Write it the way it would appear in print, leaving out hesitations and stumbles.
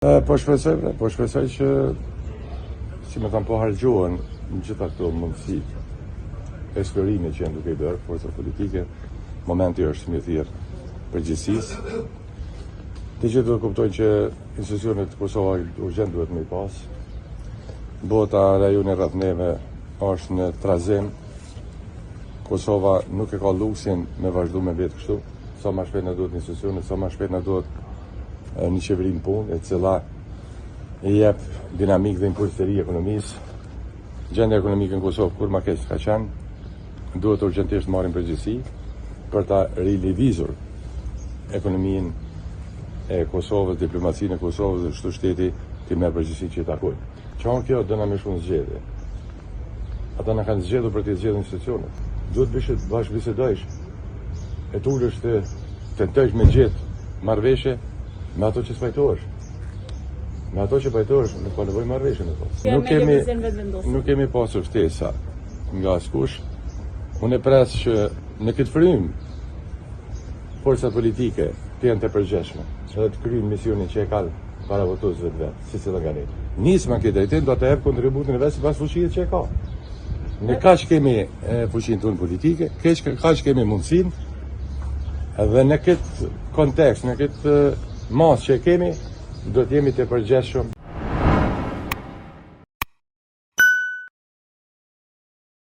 Po shpresoj që, si me thamë, po hargjohen në gjitha këto mundësi eksplorime që janë duke i bërë forca politike. Momenti është më i thirrë përgjithësisë. Të gjithë do të kuptojnë që institucionet Kosova urgjent duhet me i pas. Bota rajoni rreth neve është në trazim. Kosova nuk e ka luksin me vazhdu me vetë kështu. Sa më shpejt na duhet institucionet, sa më shpejt na duhet një qeveri në punë, e cila i jep dinamik dhe impuls të ri ekonomisë. Gjendja ekonomike në Kosovë kur ma keq ka qenë, duhet urgjentisht marrim përgjegjësi për ta rilëvizur ekonominë e Kosovës, diplomacinë e Kosovës dhe çdo shteti të merr përgjegjësi që i takojnë. Çon kjo do na më shumë zgjedhje. Ata na kanë zgjedhur për të zgjedhur institucionet. Duhet bashkë bisedojsh. E tulësh të tentojsh me gjetë marrëveshje me ato që spajtohesh. Me ato që pajtohesh, nuk ka nevojë marrëveshje me to. Nuk kemi pasur ftesa nga askush. Unë pres që në këtë frym forcat politike të jenë të përgjithshme, edhe të kryejnë misionin që e kanë para votuesve të vet, si nga ne. Nisma këtë drejtim do të jap kontributin e vet sipas fuqisë që e ka. Ne kaq kemi fuqinë tonë politike, kaq kemi mundësinë. Edhe në këtë kontekst, në këtë mas që kemi, do të jemi të përgjithshëm